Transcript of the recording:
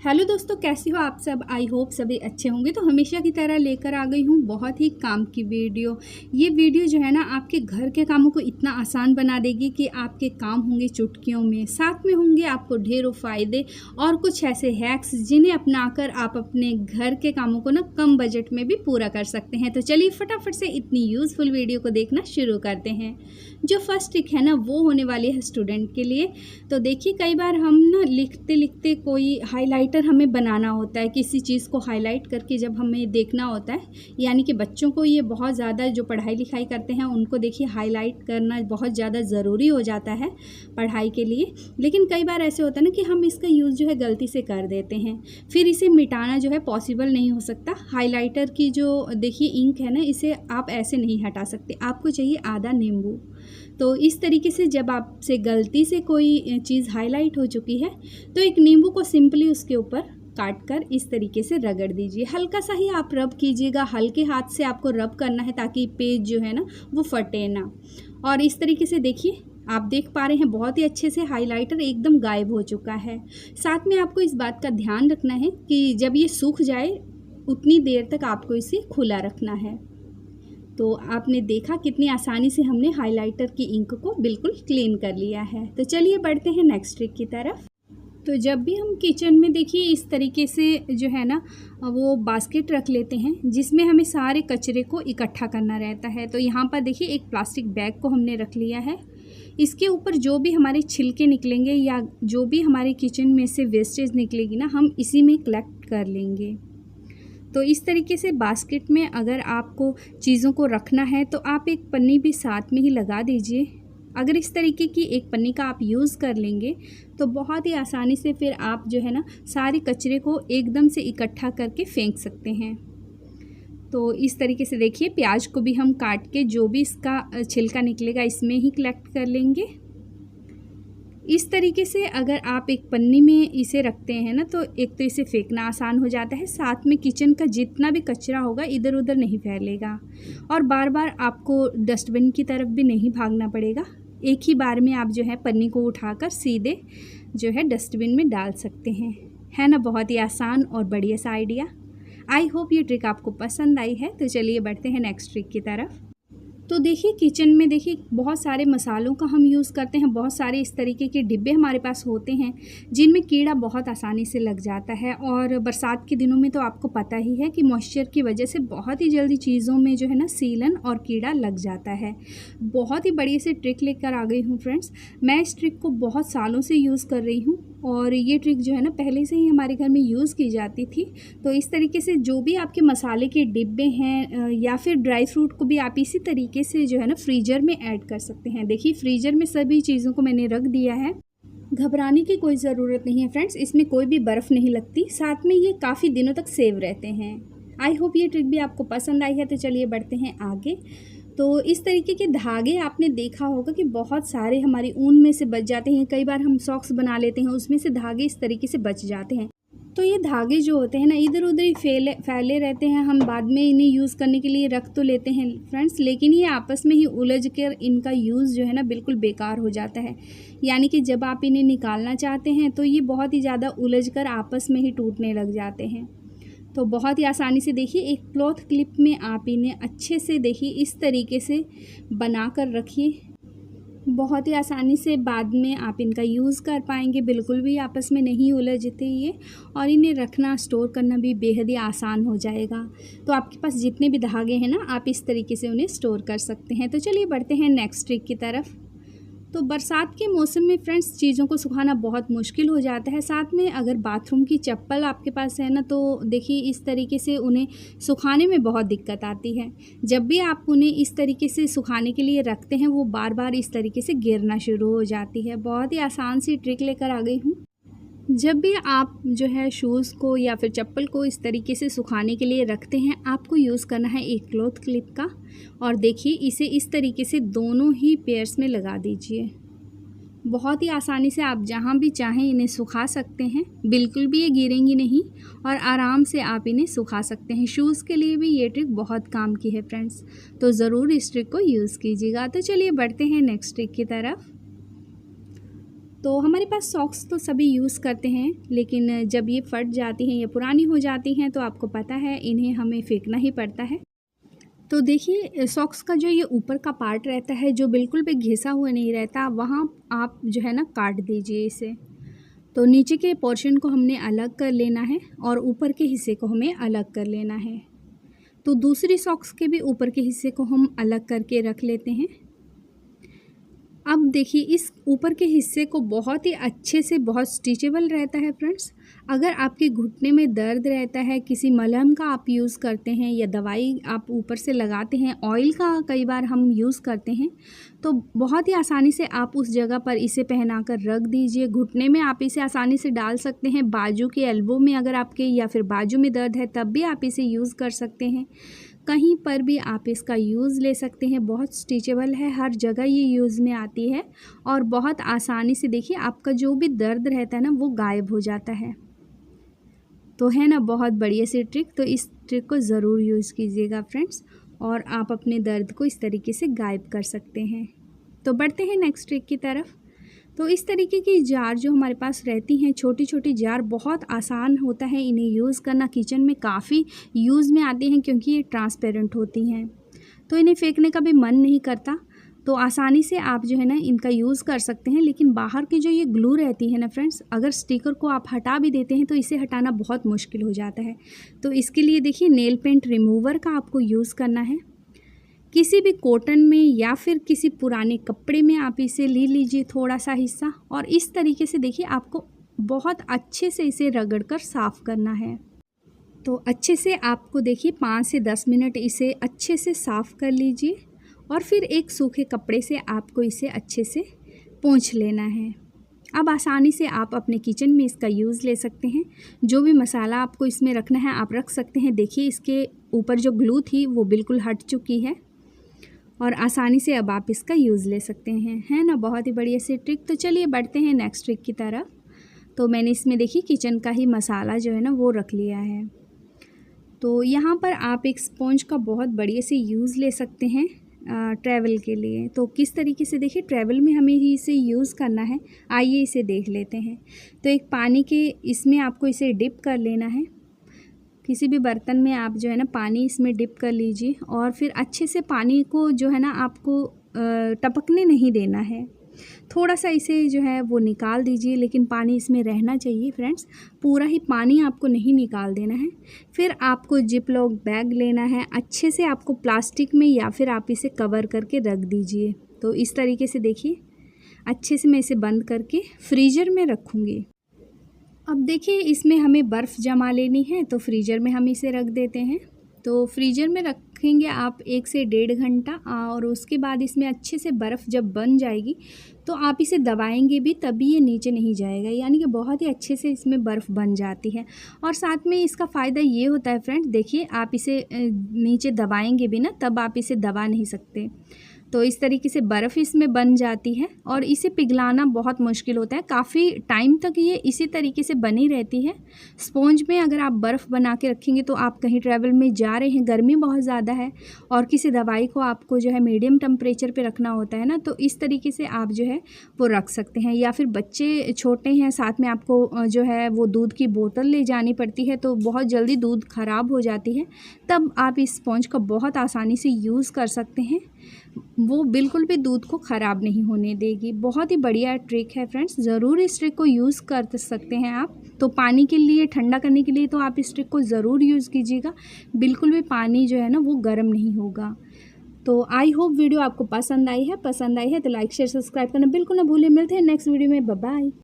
Hello दोस्तों, कैसे हो आप सब। आई होप सभी अच्छे होंगे। तो हमेशा की तरह लेकर आ गई हूँ बहुत ही काम की वीडियो। ये वीडियो जो है ना आपके घर के कामों को इतना आसान बना देगी कि आपके काम होंगे चुटकियों में, साथ में होंगे आपको ढेरों फ़ायदे और कुछ ऐसे हैक्स जिन्हें अपनाकर आप अपने घर के कामों को ना कम बजट में भी पूरा कर सकते हैं। तो चलिए फटाफट से इतनी यूज़फुल वीडियो को देखना शुरू करते हैं। जो फर्स्ट ट्रिक है ना वो होने वाली है स्टूडेंट के लिए। तो देखिए कई बार हम ना लिखते लिखते कोई हाइलाइटर हमें बनाना होता है, किसी चीज़ को हाईलाइट करके जब हमें देखना होता है, यानी कि बच्चों को ये बहुत ज़्यादा जो पढ़ाई लिखाई करते हैं उनको देखिए हाईलाइट करना बहुत ज़्यादा ज़रूरी हो जाता है पढ़ाई के लिए। लेकिन कई बार ऐसे होता है ना कि हम इसका यूज़ जो है गलती से कर देते हैं, फिर इसे मिटाना जो है पॉसिबल नहीं हो सकता। हाईलाइटर की जो देखिए इंक है ना, इसे आप ऐसे नहीं हटा सकते, आपको चाहिए आधा नींबू। तो इस तरीके से जब आपसे गलती से कोई चीज़ हाईलाइट हो चुकी है तो एक नींबू को सिंपली उसके ऊपर काट कर इस तरीके से रगड़ दीजिए। हल्का सा ही आप रब कीजिएगा, हल्के हाथ से आपको रब करना है ताकि पेज जो है ना वो फटे ना। और इस तरीके से देखिए आप देख पा रहे हैं बहुत ही अच्छे से हाइलाइटर एकदम गायब हो चुका है। साथ में आपको इस बात का ध्यान रखना है कि जब ये सूख जाए उतनी देर तक आपको इसे खुला रखना है। तो आपने देखा कितनी आसानी से हमने हाइलाइटर की इंक को बिल्कुल क्लीन कर लिया है। तो चलिए बढ़ते हैं नेक्स्ट ट्रिक की तरफ। तो जब भी हम किचन में देखिए इस तरीके से जो है ना वो बास्केट रख लेते हैं जिसमें हमें सारे कचरे को इकट्ठा करना रहता है। तो यहाँ पर देखिए एक प्लास्टिक बैग को हमने रख लिया है। इसके ऊपर जो भी हमारे छिलके निकलेंगे या जो भी हमारे किचन में से वेस्टेज निकलेगी ना, हम इसी में कलेक्ट कर लेंगे। तो इस तरीके से बास्केट में अगर आपको चीज़ों को रखना है तो आप एक पन्नी भी साथ में ही लगा दीजिए। अगर इस तरीके की एक पन्नी का आप यूज़ कर लेंगे तो बहुत ही आसानी से फिर आप जो है ना सारे कचरे को एकदम से इकट्ठा करके फेंक सकते हैं। तो इस तरीके से देखिए प्याज को भी हम काट के जो भी इसका छिलका निकलेगा इसमें ही कलेक्ट कर लेंगे। इस तरीके से अगर आप एक पन्नी में इसे रखते हैं ना तो एक तो इसे फेंकना आसान हो जाता है, साथ में किचन का जितना भी कचरा होगा इधर उधर नहीं फैलेगा और बार बार आपको डस्टबिन की तरफ भी नहीं भागना पड़ेगा। एक ही बार में आप जो है पन्नी को उठाकर सीधे जो है डस्टबिन में डाल सकते हैं। है ना बहुत ही आसान और बढ़िया सा आइडिया। आई होप ये ट्रिक आपको पसंद आई है। तो चलिए बढ़ते हैं नेक्स्ट ट्रिक की तरफ। तो देखिए किचन में देखिए बहुत सारे मसालों का हम यूज़ करते हैं, बहुत सारे इस तरीके के डिब्बे हमारे पास होते हैं जिनमें कीड़ा बहुत आसानी से लग जाता है। और बरसात के दिनों में तो आपको पता ही है कि मॉइस्चर की वजह से बहुत ही जल्दी चीज़ों में जो है ना सीलन और कीड़ा लग जाता है। बहुत ही बढ़िया से ट्रिक लेकर आ गई हूँ फ्रेंड्स। मैं इस ट्रिक को बहुत सालों से यूज़ कर रही हूँ और ये ट्रिक जो है ना पहले से ही हमारे घर में यूज़ की जाती थी। तो इस तरीके से जो भी आपके मसाले के डिब्बे हैं या फिर ड्राई फ्रूट को भी आप इसी तरीके से जो है ना फ्रीज़र में ऐड कर सकते हैं। देखिए फ्रीज़र में सभी चीज़ों को मैंने रख दिया है। घबराने की कोई ज़रूरत नहीं है फ्रेंड्स, इसमें कोई भी बर्फ़ नहीं लगती, साथ में ये काफ़ी दिनों तक सेव रहते हैं। आई होप ये ट्रिक भी आपको पसंद आई है। तो चलिए बढ़ते हैं आगे। तो इस तरीके के धागे आपने देखा होगा कि बहुत सारे हमारी ऊन में से बच जाते हैं। कई बार हम सॉक्स बना लेते हैं, उसमें से धागे इस तरीके से बच जाते हैं। तो ये धागे जो होते हैं ना इधर उधर ही फैले रहते हैं। हम बाद में इन्हें यूज़ करने के लिए रख तो लेते हैं फ्रेंड्स, लेकिन ये आपस में ही उलझ कर इनका यूज़ जो है ना बिल्कुल बेकार हो जाता है। यानी कि जब आप इन्हें निकालना चाहते हैं तो ये बहुत ही ज़्यादा उलझ कर आपस में ही टूटने लग जाते हैं। तो बहुत ही आसानी से देखिए एक क्लॉथ क्लिप में आप इन्हें अच्छे से देखिए इस तरीके से बना कर रखिए। बहुत ही आसानी से बाद में आप इनका यूज़ कर पाएंगे, बिल्कुल भी आपस में नहीं उलझते ये, और इन्हें रखना स्टोर करना भी बेहद ही आसान हो जाएगा। तो आपके पास जितने भी धागे हैं ना आप इस तरीके से उन्हें स्टोर कर सकते हैं। तो चलिए बढ़ते हैं नेक्स्ट ट्रिक की तरफ। तो बरसात के मौसम में फ्रेंड्स चीज़ों को सुखाना बहुत मुश्किल हो जाता है। साथ में अगर बाथरूम की चप्पल आपके पास है ना तो देखिए इस तरीके से उन्हें सुखाने में बहुत दिक्कत आती है। जब भी आप उन्हें इस तरीके से सुखाने के लिए रखते हैं वो बार बार इस तरीके से गिरना शुरू हो जाती है। बहुत ही आसान सी ट्रिक लेकर आ गई हूँ। जब भी आप जो है शूज़ को या फिर चप्पल को इस तरीके से सुखाने के लिए रखते हैं आपको यूज़ करना है एक क्लॉथ क्लिप का, और देखिए इसे इस तरीके से दोनों ही पेयर्स में लगा दीजिए। बहुत ही आसानी से आप जहाँ भी चाहें इन्हें सुखा सकते हैं, बिल्कुल भी ये गिरेंगी नहीं और आराम से आप इन्हें सुखा सकते हैं। शूज़ के लिए भी ये ट्रिक बहुत काम की है फ्रेंड्स, तो ज़रूर इस ट्रिक को यूज़ कीजिएगा। तो चलिए बढ़ते हैं नेक्स्ट ट्रिक की तरफ। तो हमारे पास सॉक्स तो सभी यूज़ करते हैं, लेकिन जब ये फट जाती हैं या पुरानी हो जाती हैं तो आपको पता है इन्हें हमें फेंकना ही पड़ता है। तो देखिए सॉक्स का जो ये ऊपर का पार्ट रहता है जो बिल्कुल भी घिसा हुआ नहीं रहता, वहाँ आप जो है ना काट दीजिए इसे। तो नीचे के पोर्शन को हमने अलग कर लेना है और ऊपर के हिस्से को हमें अलग कर लेना है। तो दूसरी सॉक्स के भी ऊपर के हिस्से को हम अलग करके रख लेते हैं। अब देखिए इस ऊपर के हिस्से को बहुत ही अच्छे से बहुत स्टिचेबल रहता है फ्रेंड्स। अगर आपके घुटने में दर्द रहता है, किसी मलहम का आप यूज़ करते हैं या दवाई आप ऊपर से लगाते हैं, ऑयल का कई बार हम यूज़ करते हैं, तो बहुत ही आसानी से आप उस जगह पर इसे पहनाकर रख दीजिए। घुटने में आप इसे आसानी से डाल सकते हैं, बाजू के एल्बो में अगर आपके या फिर बाजू में दर्द है तब भी आप इसे यूज़ कर सकते हैं। कहीं पर भी आप इसका यूज़ ले सकते हैं। बहुत स्टिचेबल है, हर जगह ये यूज़ में आती है और बहुत आसानी से देखिए आपका जो भी दर्द रहता है ना वो गायब हो जाता है। तो है ना बहुत बढ़िया सी ट्रिक। तो इस ट्रिक को ज़रूर यूज़ कीजिएगा फ्रेंड्स, और आप अपने दर्द को इस तरीके से गायब कर सकते हैं। तो बढ़ते हैं नेक्स्ट ट्रिक की तरफ। तो इस तरीके की जार जो हमारे पास रहती हैं, छोटी छोटी जार, बहुत आसान होता है इन्हें यूज़ करना। किचन में काफ़ी यूज़ में आती हैं क्योंकि ये ट्रांसपेरेंट होती हैं, तो इन्हें फेंकने का भी मन नहीं करता। तो आसानी से आप जो है ना इनका यूज़ कर सकते हैं। लेकिन बाहर की जो ये ग्लू रहती है ना फ्रेंड्स, अगर स्टिकर को आप हटा भी देते हैं तो इसे हटाना बहुत मुश्किल हो जाता है। तो इसके लिए देखिए नेल पेंट रिमूवर का आपको यूज़ करना है। किसी भी कॉटन में या फिर किसी पुराने कपड़े में आप इसे ले लीजिए थोड़ा सा हिस्सा, और इस तरीके से देखिए आपको बहुत अच्छे से इसे रगड़कर साफ़ करना है। तो अच्छे से आपको देखिए 5 से 10 मिनट इसे अच्छे से साफ़ कर लीजिए और फिर एक सूखे कपड़े से आपको इसे अच्छे से पोंछ लेना है। अब आसानी से आप अपने किचन में इसका यूज़ ले सकते हैं। जो भी मसाला आपको इसमें रखना है आप रख सकते हैं। देखिए इसके ऊपर जो ग्लू थी वो बिल्कुल हट चुकी है और आसानी से अब आप इसका यूज़ ले सकते हैं। है ना बहुत ही बढ़िया सी ट्रिक। तो चलिए बढ़ते हैं नेक्स्ट ट्रिक की तरफ। तो मैंने इसमें देखिए किचन का ही मसाला जो है ना वो रख लिया है। तो यहाँ पर आप एक स्पॉन्ज का बहुत बढ़िया से यूज़ ले सकते हैं ट्रैवल के लिए। तो किस तरीके से देखिए ट्रैवल में हमें ही इसे यूज़ करना है, आइए इसे देख लेते हैं। तो एक पानी के इसमें आपको इसे डिप कर लेना है। किसी भी बर्तन में आप जो है ना पानी इसमें डिप कर लीजिए और फिर अच्छे से पानी को जो है ना आपको टपकने नहीं देना है। थोड़ा सा इसे जो है वो निकाल दीजिए, लेकिन पानी इसमें रहना चाहिए फ्रेंड्स, पूरा ही पानी आपको नहीं निकाल देना है। फिर आपको जिप लॉक बैग लेना है, अच्छे से आपको प्लास्टिक में या फिर आप इसे कवर करके रख दीजिए। तो इस तरीके से देखिए अच्छे से मैं इसे बंद करके फ्रीज़र में रखूँगी। अब देखिए इसमें हमें बर्फ़ जमा लेनी है, तो फ्रीज़र में हम इसे रख देते हैं। तो फ्रीज़र में रखेंगे आप 1 से 1.5 घंटा और उसके बाद इसमें अच्छे से बर्फ़ जब बन जाएगी तो आप इसे दबाएंगे भी तभी ये नीचे नहीं जाएगा, यानी कि बहुत ही अच्छे से इसमें बर्फ़ बन जाती है। और साथ में इसका फ़ायदा ये होता है फ्रेंड्स, देखिए आप इसे नीचे दबाएंगे भी ना तब आप इसे दबा नहीं सकते। तो इस तरीके से बर्फ़ इसमें बन जाती है और इसे पिघलाना बहुत मुश्किल होता है। काफ़ी टाइम तक ये इसी तरीके से बनी रहती है। स्पॉन्ज में अगर आप बर्फ़ बना के रखेंगे तो आप कहीं ट्रैवल में जा रहे हैं, गर्मी बहुत ज़्यादा है और किसी दवाई को आपको जो है मीडियम टेम्परेचर पे रखना होता है ना, तो इस तरीके से आप जो है वो रख सकते हैं। या फिर बच्चे छोटे हैं, साथ में आपको जो है वो दूध की बोतल ले जानी पड़ती है तो बहुत जल्दी दूध ख़राब हो जाती है, तब आप इस स्पॉन्ज का बहुत आसानी से यूज़ कर सकते हैं। वो बिल्कुल भी दूध को ख़राब नहीं होने देगी। बहुत ही बढ़िया ट्रिक है फ्रेंड्स, ज़रूर इस ट्रिक को यूज़ कर सकते हैं आप। तो पानी के लिए, ठंडा करने के लिए तो आप इस ट्रिक को ज़रूर यूज़ कीजिएगा, बिल्कुल भी पानी जो है ना वो गर्म नहीं होगा। तो आई होप वीडियो आपको पसंद आई है तो लाइक शेयर सब्सक्राइब करना बिल्कुल ना भूलें। मिलते हैं नेक्स्ट वीडियो में, बाय बाय।